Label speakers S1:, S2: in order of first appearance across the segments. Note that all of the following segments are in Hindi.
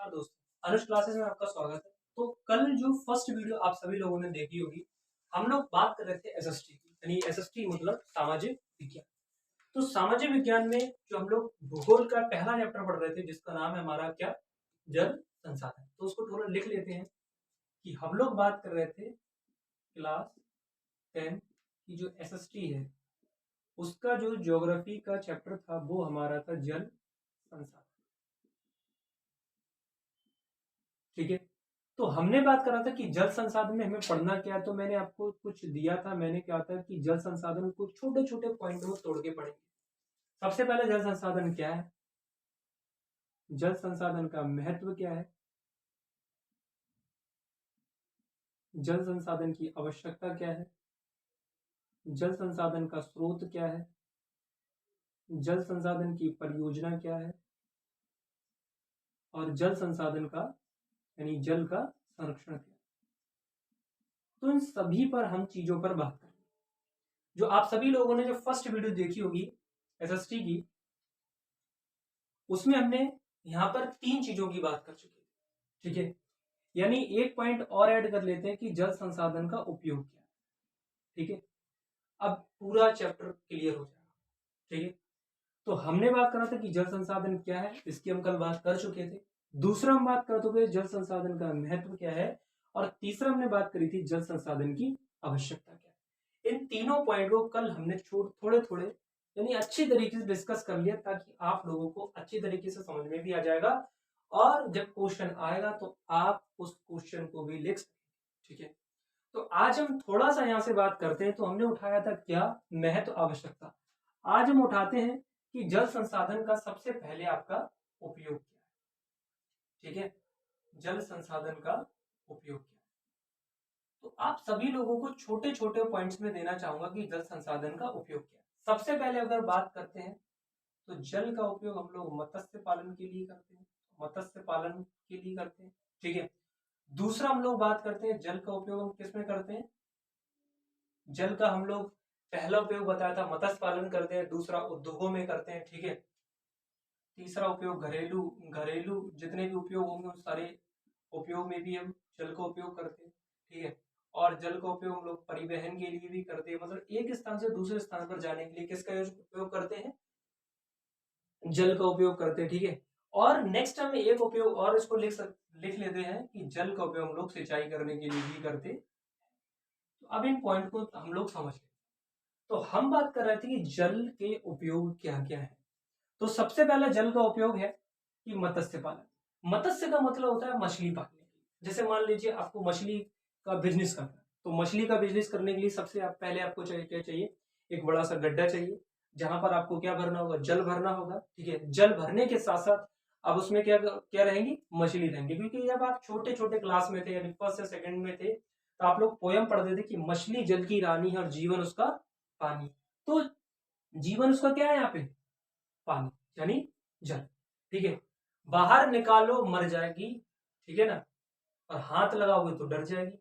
S1: नमस्कार दोस्तों, अनुज क्लासेस में आपका स्वागत है। तो कल जो फर्स्ट वीडियो आप सभी लोगों ने देखी होगी, हम लोग बात कर रहे थे एसएसटी की, यानी एसएसटी मतलब सामाजिक विज्ञान। तो सामाजिक विज्ञान में जो हम लोग भूगोल का पहला चैप्टर पढ़ रहे थे, जिसका नाम है हमारा क्या, जल संसाधन। तो उसको थोड़ा लिख लेते हैं कि हम लोग बात कर रहे थे क्लास 10 की जो एसएसटी है, उसका जो ज्योग्राफी का चैप्टर था वो हमारा था जल संसाधन। ठीक है, तो हमने बात करा था कि जल संसाधन में हमें पढ़ना क्या है। तो मैंने आपको कुछ दिया था, मैंने क्या था कि जल संसाधन को छोटे छोटे पॉइंट में तोड़ के पढ़ेंगे। सबसे पहले जल संसाधन क्या है, जल संसाधन का महत्व क्या है, जल संसाधन की आवश्यकता क्या है, जल संसाधन का स्रोत क्या है, जल संसाधन की परियोजना क्या है, और जल संसाधन का यानी जल का संरक्षण क्या है। तो इन सभी पर हम चीजों पर बात करेंगे। जो आप सभी लोगों ने जो फर्स्ट वीडियो देखी होगी एसएसटी की, उसमें हमने यहां पर तीन चीजों की बात कर चुके हैं। ठीक है, यानी एक पॉइंट और ऐड कर लेते हैं कि जल संसाधन का उपयोग क्या है। ठीक है, अब पूरा चैप्टर क्लियर हो जाएगा। ठीक है, तो हमने बात करा था कि जल संसाधन क्या है, इसकी हम कल बात कर चुके थे। दूसरा हम बात कर चुके जल संसाधन का महत्व क्या है, और तीसरा हमने बात करी थी जल संसाधन की आवश्यकता क्या है। इन तीनों पॉइंट को कल हमने थोड़े थोड़े यानी अच्छी तरीके से डिस्कस कर लिया, ताकि आप लोगों को अच्छी तरीके से समझ में भी आ जाएगा, और जब क्वेश्चन आएगा तो आप उस क्वेश्चन को भी लिख सकेंगे। ठीक है, तो आज हम थोड़ा सा यहाँ से बात करते हैं। तो हमने उठाया था क्या, महत्व आवश्यकता। आज हम उठाते हैं कि जल संसाधन का सबसे पहले आपका उपयोग क्या है। ठीक है, जल संसाधन का उपयोग क्या है। तो आप सभी लोगों को छोटे छोटे पॉइंट्स में देना चाहूंगा कि जल संसाधन का उपयोग क्या है। सबसे पहले अगर बात करते हैं तो जल का उपयोग हम लोग मत्स्य पालन के लिए करते हैं, मत्स्य पालन के लिए करते हैं। ठीक है, दूसरा हम लोग बात करते हैं जल का उपयोग हम किस में करते हैं, जल का हम लोग पहला उपयोग बताया था मत्स्य पालन करते हैं, दूसरा उद्योगों में करते हैं। ठीक है, तीसरा उपयोग घरेलू घरेलू जितने भी उपयोग होंगे उन सारे उपयोग में भी हम जल का उपयोग करते हैं। ठीक है, और जल का उपयोग हम लोग परिवहन के लिए भी करते हैं, मतलब एक स्थान से दूसरे स्थान पर जाने के लिए किसका उपयोग करते हैं, जल का उपयोग करते हैं। ठीक है, और नेक्स्ट हम एक उपयोग और इसको लिख लेते हैं कि जल का उपयोग हम लोग सिंचाई करने के लिए भी करते हैं। तो अब इन पॉइंट को हम लोग समझ लेते हैं। तो हम बात कर रहे थे कि जल के उपयोग क्या क्या है। तो सबसे पहला जल का उपयोग है कि मत्स्य पालन। मत्स्य का मतलब होता है मछली पालने के लिए। जैसे मान लीजिए आपको मछली का बिजनेस करना है, तो मछली का बिजनेस करने के लिए सबसे पहले आपको चाहिए क्या चाहिए, एक बड़ा सा गड्ढा चाहिए, जहां पर आपको क्या भरना होगा, जल भरना होगा। ठीक है, जल भरने के साथ साथ अब उसमें क्या क्या रहेंगी, मछली रहेंगी। क्योंकि जब आप छोटे छोटे क्लास में थे, यानी फर्स्ट या सेकंड में थे, तो आप लोग पोयम पढ़ते थे कि मछली जल की रानी है और जीवन उसका पानी। तो जीवन उसका क्या है यहाँ पे, पानी यानी जल। ठीक है, बाहर निकालो मर जाएगी, ठीक है ना, और हाथ लगाओगे तो डर जाएगी।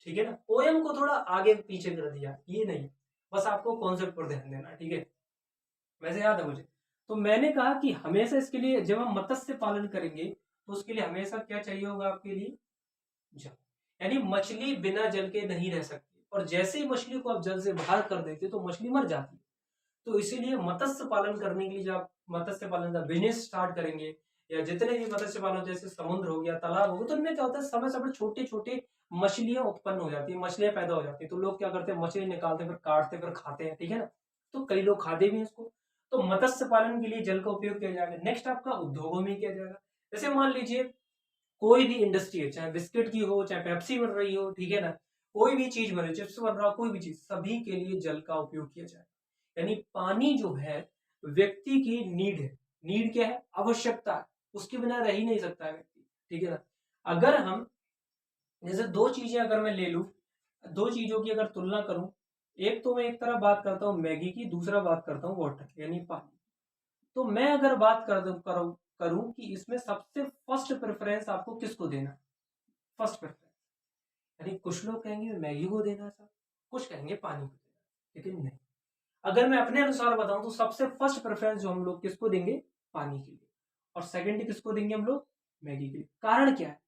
S1: ठीक है ना, पोयम को थोड़ा आगे पीछे कर दिया, ये नहीं, बस आपको कॉन्सेप्ट पर ध्यान देना। ठीक है, वैसे याद है मुझे। तो मैंने कहा कि हमेशा इसके लिए जब हम मत्स्य पालन करेंगे तो उसके लिए हमेशा क्या चाहिए होगा आपके लिए, जल। यानी मछली बिना जल के नहीं रह सकती, और जैसे ही मछली को आप जल से बाहर कर देते तो मछली मर जाती है। तो इसीलिए मत्स्य पालन करने के लिए जब आप मत्स्य पालन का बिजनेस स्टार्ट करेंगे, या जितने भी मत्स्य पालन जैसे समुद्र हो गया, तालाब हो गया, तो इनमें क्या होता है, समय समय छोटे छोटे मछलियां उत्पन्न हो जाती है, मछलियां पैदा हो जाती है। तो लोग क्या करते हैं, मछली निकालते हैं, फिर काटते, फिर खाते हैं। ठीक है ना, तो कई लोग खाते भी हैं इसको। तो मत्स्य पालन के लिए जल का उपयोग किया जाएगा। नेक्स्ट आपका उद्योगों में किया जाएगा। जैसे मान लीजिए कोई भी इंडस्ट्री है, चाहे बिस्किट की हो, चाहे पेप्सी बन रही हो, ठीक है ना, कोई भी चीज बन रही, चिप्स बन रहा हो, कोई भी चीज, सभी के लिए जल का उपयोग किया जाए। यानी पानी जो है व्यक्ति की नीड है। नीड क्या है, आवश्यकता है, उसके बिना रह ही नहीं सकता है व्यक्ति। ठीक है ना, अगर हम जैसे दो चीजें अगर मैं ले लूं, दो चीजों की अगर तुलना करूं, एक तो मैं एक तरह बात करता हूं मैगी की, दूसरा बात करता हूं वाटर यानी पानी। तो मैं अगर बात करूं कि इसमें सबसे फर्स्ट प्रेफरेंस आपको किसको देना, फर्स्ट प्रेफरेंस, यानी कुछ लोग कहेंगे मैगी को देना सर, कुछ कहेंगे पानी को देना, लेकिन नहीं, अगर मैं अपने अनुसार बताऊं तो सबसे फर्स्ट प्रेफरेंस जो हम लोग किसको देंगे, पानी के लिए, और सेकंड किसको देंगे हम लोग, मैगी के लिए। कारण क्या है?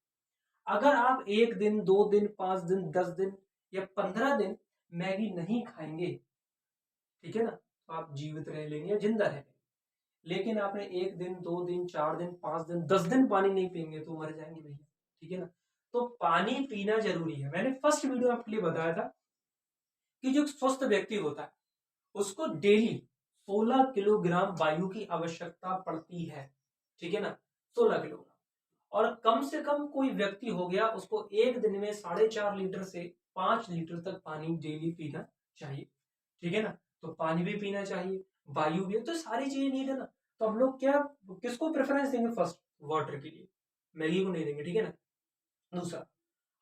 S1: अगर आप 1 दिन 2 दिन 5 दिन 10 दिन या 15 दिन मैगी नहीं खाएंगे, ठीक है ना, तो आप जीवित रह लेंगे या जिंदा रह लेंगे। लेकिन आपने 1 दिन 2 दिन 4 दिन 5 दिन 10 दिन पानी नहीं पियेंगे तो मर जाएंगे भैया, ठीक है ना। तो पानी पीना जरूरी है। मैंने फर्स्ट वीडियो आपके लिए बताया था कि जो स्वस्थ व्यक्ति होता है उसको डेली 16 किलोग्राम वायु की आवश्यकता पड़ती है, ठीक है ना, 16 किलोग्राम। और कम से कम कोई व्यक्ति हो गया उसको एक दिन में 4.5 लीटर से 5 लीटर तक पानी डेली पीना चाहिए, ठीक है ना। तो पानी भी पीना चाहिए, वायु भी, तो सारी चीजें नीड है ना। तो हम लोग क्या, किसको प्रेफरेंस देंगे? फर्स्ट वाटर के लिए, मैगी को नहीं देंगे, ठीक है ना। दूसरा,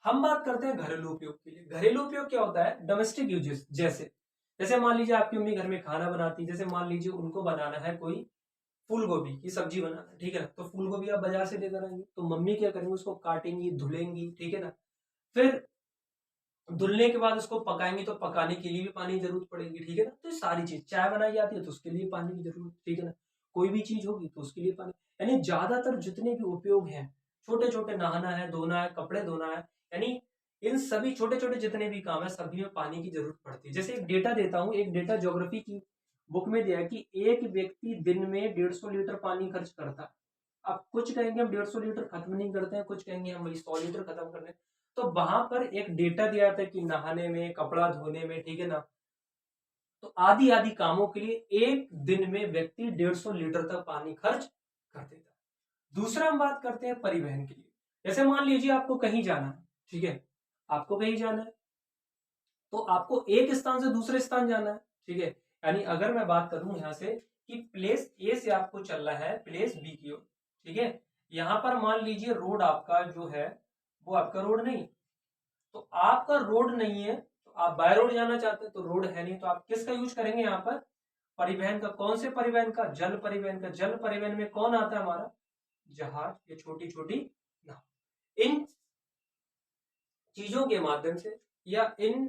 S1: हम बात करते हैं घरेलू उपयोग के लिए। घरेलू उपयोग क्या होता है? Domestic uses. जैसे जैसे मान लीजिए आपकी मम्मी घर में खाना बनाती है, जैसे मान लीजिए उनको बनाना है कोई फूल गोभी की सब्जी बनाना है, ठीक है ना। तो फूल गोभी आप बाजार से लेकर आएंगे, तो मम्मी क्या करेंगे, उसको काटेंगी धुलेंगी, ठीक है ना। फिर धुलने के बाद उसको पकाएंगे, तो पकाने के लिए भी पानी की जरूरत पड़ेगी, ठीक है ना। तो सारी चीज, चाय बनाई जाती है तो उसके लिए पानी की जरूरत, ठीक है ना। कोई भी चीज होगी तो उसके लिए पानी, यानी ज्यादातर जितने भी उपयोग हैं, छोटे छोटे, नहाना है, धोना है, कपड़े धोना है, यानी इन सभी छोटे छोटे जितने भी काम है सभी में पानी की जरूरत पड़ती है। जैसे एक डेटा देता हूँ, एक डेटा ज्योग्राफी की बुक में दिया है कि एक व्यक्ति दिन में 150 लीटर पानी खर्च करता है। अब कुछ कहेंगे हम 150 लीटर खत्म नहीं करते हैं, कुछ कहेंगे हम वही 100 लीटर खत्म कर रहे हैं। तो वहां पर एक डेटा दिया था कि नहाने में, कपड़ा धोने में, ठीक है ना, तो आदि आदि कामों के लिए एक दिन में व्यक्ति 150 लीटर तक पानी खर्च कर देता है। दूसरा हम बात करते हैं परिवहन के लिए। जैसे मान लीजिए आपको कहीं जाना है, ठीक है, आपको कहीं जाना है तो आपको एक स्थान से दूसरे स्थान जाना है, ठीक है। यानी अगर मैं बात करूं यहाँ से कि प्लेस ए से आपको चलना है प्लेस बी की ओर, ठीक है। यहाँ पर मान लीजिए रोड आपका जो है वो आपका रोड नहीं, तो आपका रोड नहीं है, तो आप बाय रोड जाना चाहते हैं, तो रोड है नहीं, तो आप किसका यूज करेंगे यहाँ पर? परिवहन का। कौन से परिवहन का? जल परिवहन का। जल परिवहन में कौन आता है हमारा? जहाज, ये छोटी छोटी नाव। इन चीजों के माध्यम से या इन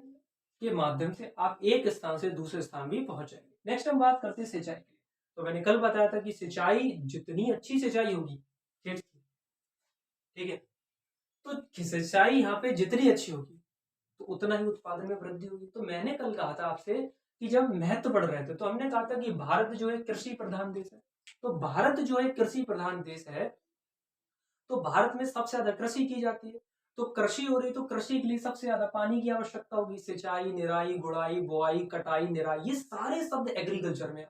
S1: के माध्यम से आप एक स्थान से दूसरे स्थान भी पहुंच जाएंगे। नेक्स्ट हम बात करते हैं सिंचाई की। तो मैंने कल बताया था कि सिंचाई, जितनी अच्छी सिंचाई होगी खेत की, ठीक है, तो सिंचाई यहाँ पे जितनी अच्छी होगी तो उतना ही उत्पादन में वृद्धि होगी। तो मैंने कल कहा था आपसे कि जब महत्व बढ़ रहे थे तो हमने कहा था कि भारत जो है कृषि प्रधान देश है। तो भारत जो है कृषि प्रधान देश है, तो भारत में सबसे ज्यादा कृषि की जाती है। तो कृषि हो रही, तो कृषि के लिए सबसे ज्यादा पानी की आवश्यकता होगी। सिंचाई, निराई, गुड़ाई, बुआई, कटाई, निराई, ये सारे शब्द एग्रीकल्चर में।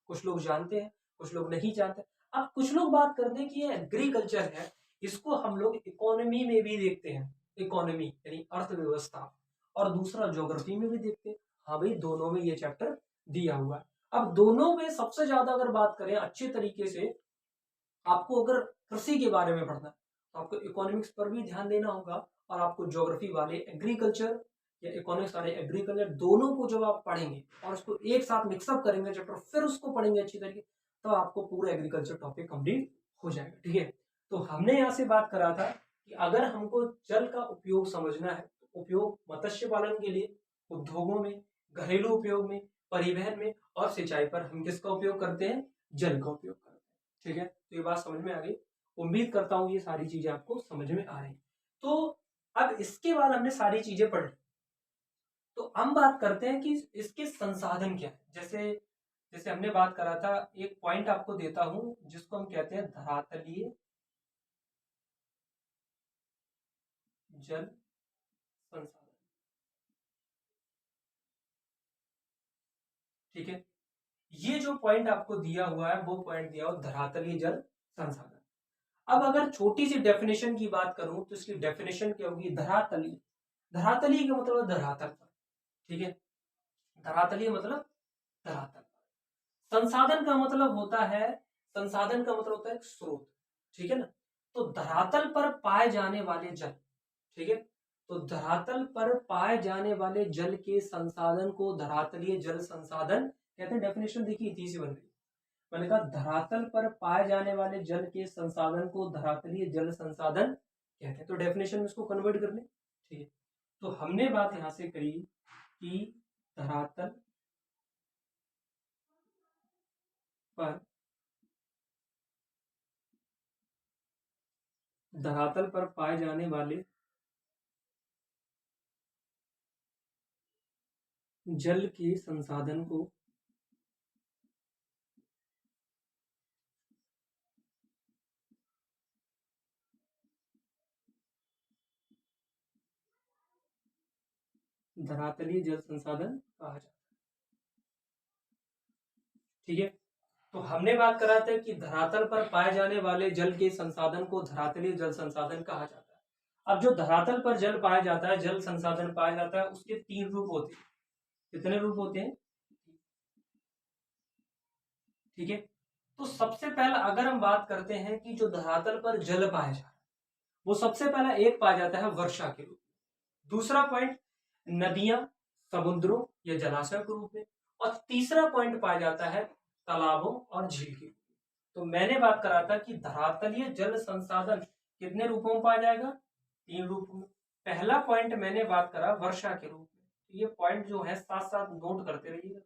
S1: कुछ लोग जानते हैं, कुछ लोग नहीं जानते। अब कुछ लोग बात करते हैं कि ये एग्रीकल्चर है, इसको हम लोग इकोनॉमी में भी देखते हैं, इकोनॉमी यानी अर्थव्यवस्था, और दूसरा ज्योग्राफी में भी देखते हैं। हाँ भाई, दोनों में ये चैप्टर दिया हुआ है। अब दोनों में सबसे ज्यादा अगर बात करें अच्छे तरीके से, आपको अगर कृषि के बारे में पढ़ना है तो आपको इकोनॉमिक्स पर भी ध्यान देना होगा, और आपको ज्योग्राफी वाले एग्रीकल्चर या इकोनॉमिक्स वाले एग्रीकल्चर, दोनों को जब आप पढ़ेंगे और उसको एक साथ मिक्सअप करेंगे चैप्टर, फिर उसको पढ़ेंगे अच्छी तरीके, तो आपको पूरा एग्रीकल्चर टॉपिक कंप्लीट हो जाएगा, ठीक है। तो हमने यहाँ से बात करा था कि अगर हमको जल का उपयोग समझना है तो उपयोग मत्स्य पालन के लिए, उद्योगों में, घरेलू उपयोग में, परिवहन में और सिंचाई पर हम किसका उपयोग करते हैं? जल का उपयोग करते हैं, ठीक है। तो ये बात समझ में आ गई। उम्मीद करता हूँ ये सारी चीजें आपको समझ में आ रही। तो अब इसके बाद हमने सारी चीजें पढ़ ली, तो हम बात करते हैं कि इसके संसाधन क्या है। जैसे जैसे हमने बात करा था, एक पॉइंट आपको देता हूं जिसको हम कहते हैं धरातलीय जल संसाधन, ठीक है। ये जो पॉइंट आपको दिया हुआ है वो पॉइंट दिया हुआ धरातलीय जल संसाधन। अब अगर छोटी सी डेफिनेशन की बात करूं तो इसकी डेफिनेशन क्या होगी? धरातलीय, धरातलीय का मतलब धरातल पर, ठीक है। धरातलीय मतलब धरातल पर। संसाधन का मतलब होता है, संसाधन का मतलब होता है स्रोत, ठीक है ना। तो धरातल पर पाए जाने वाले जल, ठीक है, तो धरातल पर पाए जाने वाले जल के संसाधन को धरातलीय जल संसाधन कहते हैं। डेफिनेशन देखिए इतनी सी बन रही। मैंने कहा धरातल पर पाए जाने वाले जल के संसाधन को धरातलीय जल संसाधन कहते हैं। तो डेफिनेशन में इसको कन्वर्ट कर लें, ठीक है। तो हमने बात यहां से करी कि धरातल पर धरातल पर पाए जाने वाले जल के संसाधन को धरातलीय जल संसाधन कहा जाता है। ठीक है, तो हमने बात करा था कि धरातल पर पाए जाने वाले जल के संसाधन को धरातलीय जल संसाधन कहा जाता है। अब जो धरातल पर जल पाया जाता है, जल संसाधन पाया जाता है, उसके 3 रूप होते हैं। कितने रूप होते हैं? ठीक है, तो सबसे पहला अगर हम बात करते हैं कि जो धरातल पर जल पाया जाता है, वो सबसे पहला एक पाया जाता है वर्षा के रूप में। दूसरा पॉइंट नदियां, समुद्रों या जलाशय के रूप में। और तीसरा पॉइंट पाया जाता है तालाबों और झील के रूप में। तो मैंने बात करा था कि धरातलीय जल संसाधन कितने रूपों में पाया जाएगा? 3 रूपों में। पहला पॉइंट मैंने बात करा वर्षा के रूप में। तो ये पॉइंट जो है साथ साथ नोट करते रहिएगा।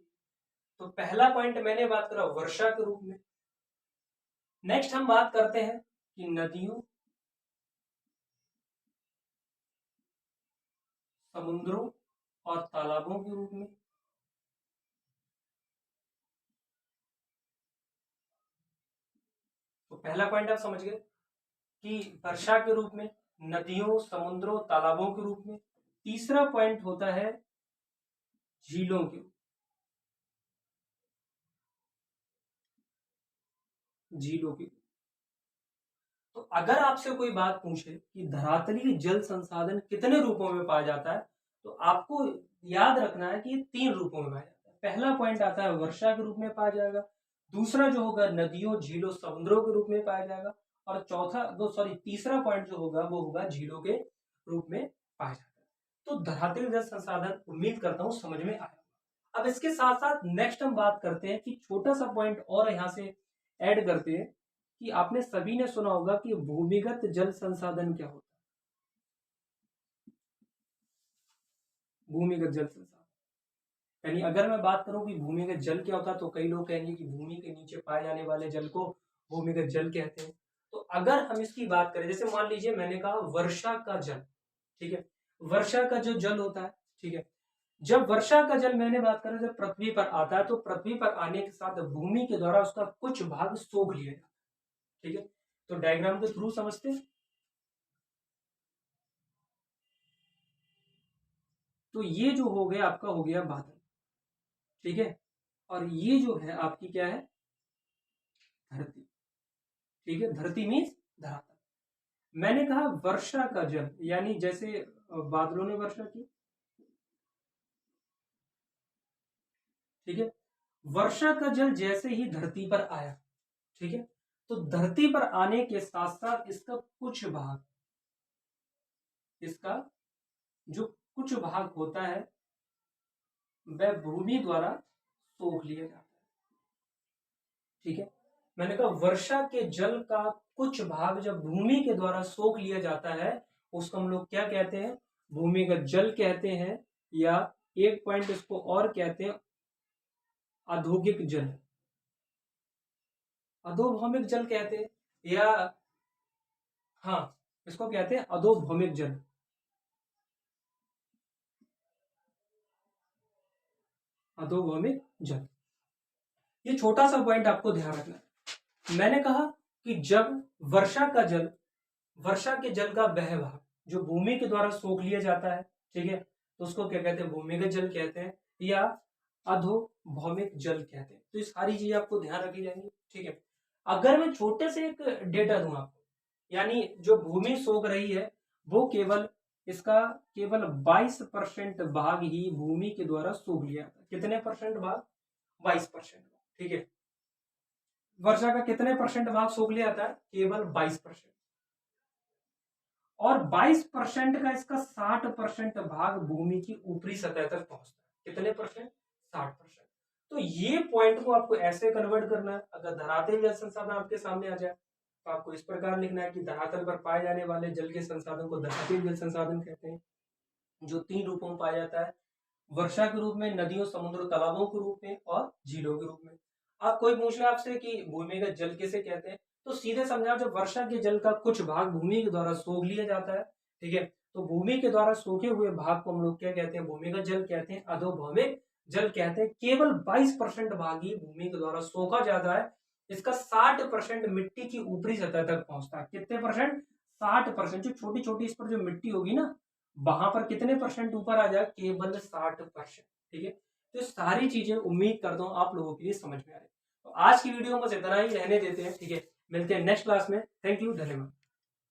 S1: तो पहला पॉइंट मैंने बात करा वर्षा के रूप में। नेक्स्ट हम बात करते हैं कि नदियों, समुद्रों और तालाबों के रूप में। तो पहला पॉइंट आप समझ गए कि वर्षा के रूप में, नदियों, समुद्रों, तालाबों के रूप में। तीसरा पॉइंट होता है झीलों के रूप, झीलों के। तो अगर आपसे कोई बात पूछे कि धरातलीय जल संसाधन कितने रूपों में पाया जाता है, तो आपको याद रखना है कि ये 3 रूपों में पाया जाता है। पहला पॉइंट आता है वर्षा के रूप में पाया जाएगा। दूसरा जो होगा नदियों, झीलों, समुद्रों के रूप में पाया जाएगा। और तीसरा पॉइंट जो होगा वो होगा झीलों के रूप में पाया जाता है। तो धरातलीय जल संसाधन उम्मीद करता हूं समझ में आया। अब इसके साथ साथ नेक्स्ट हम बात करते हैं कि छोटा सा पॉइंट और यहां से ऐड करते हैं कि आपने सभी ने सुना होगा कि भूमिगत जल संसाधन क्या होता है। भूमिगत जल संसाधन यानी अगर मैं बात करूं कि भूमिगत जल क्या होता है, तो कई लोग कहेंगे कि भूमि के नीचे पाए जाने वाले जल को भूमिगत जल कहते हैं। तो अगर हम इसकी बात करें, जैसे मान लीजिए मैंने कहा वर्षा का जल, ठीक है, वर्षा का जो जल होता है, ठीक है, जब वर्षा का जल मैंने बात करें जब पृथ्वी पर आता है, तो पृथ्वी पर आने के साथ भूमि के द्वारा उसका कुछ भाग सोख लिया जाता है। ठीक है, तो डायग्राम के थ्रू समझते हैं। तो ये जो हो गया आपका हो गया बादल, ठीक है, और ये जो है आपकी क्या है? धरती। ठीक है, धरती मीन्स धरातल। मैंने कहा वर्षा का जल, यानी जैसे बादलों ने वर्षा की, ठीक है, वर्षा का जल जैसे ही धरती पर आया, ठीक है, तो धरती पर आने के साथ साथ इसका कुछ भाग, इसका जो कुछ भाग होता है वह भूमि द्वारा सोख लिया जाता है। ठीक है, मैंने कहा वर्षा के जल का कुछ भाग जब भूमि के द्वारा सोख लिया जाता है, उसको हम लोग क्या कहते हैं? भूमिगत जल कहते हैं, या एक पॉइंट इसको और कहते हैं औद्योगिक जल, अधोभौमिक जल कहते हैं, या हाँ इसको कहते हैं अधोभौमिक जल। अधोभौमिक जल, ये छोटा सा पॉइंट आपको ध्यान रखना है। मैंने कहा कि जब वर्षा का जल, वर्षा के जल का बह भाग जो भूमि के द्वारा सोख लिया जाता है, ठीक है, तो उसको क्या कहते हैं? भूमिगत जल कहते हैं या अधोभौमिक जल कहते हैं। तो ये सारी चीजें आपको ध्यान रखी जाएंगी। ठीक है, अगर मैं छोटे से एक डेटा दूं आपको, यानी जो भूमि सोख रही है वो केवल इसका केवल 22% भाग ही भूमि के द्वारा सोख लिया जाता है। कितने परसेंट भाग? 22%। ठीक है, वर्षा का कितने परसेंट भाग सोख लिया जाता है? केवल 22%। और 22% का इसका 60% भाग भूमि की ऊपरी सतह तक पहुंचता है। कितने परसेंट? 60%। तो ये पॉइंट को आपको ऐसे कन्वर्ट करना है। अगर धरातल जल संसाधन आपके सामने आ जाए तो आपको इस प्रकार लिखना है कि धरातल पर पाए जाने वाले जल के संसाधन को धरातल जल संसाधन कहते हैं, जो 3 रूपों में पाया जाता है, वर्षा के रूप में, नदियों, समुद्र, तालाबों के रूप में और झीलों के रूप में। आप कोई पूछ ले आपसे कि भूमिगत जल किसे कहते हैं, तो सीधे समझा, जब वर्षा के जल का कुछ भाग भूमि के द्वारा सोख लिया जाता है, ठीक है, तो भूमि के द्वारा सोखे हुए भाग को हम लोग क्या कहते हैं, भूमिगत जल कहते हैं, अधोभौमिक जल कहते हैं। केवल 22% भाग ही भूमि के द्वारा सोखा जाता है। इसका 60% मिट्टी की ऊपरी सतह तक पहुंचता है। कितने परसेंट? 60%। जो छोटी छोटी इस पर जो मिट्टी होगी ना, वहां पर कितने परसेंट ऊपर आ जाए? केवल 60%। ठीक है, तो सारी चीजें उम्मीद करता हूँ आप लोगों के लिए समझ में आ रही है। तो आज की वीडियो में बस इतना ही रहने देते हैं, ठीक है, मिलते हैं नेक्स्ट क्लास में। थैंक यू, धन्यवाद।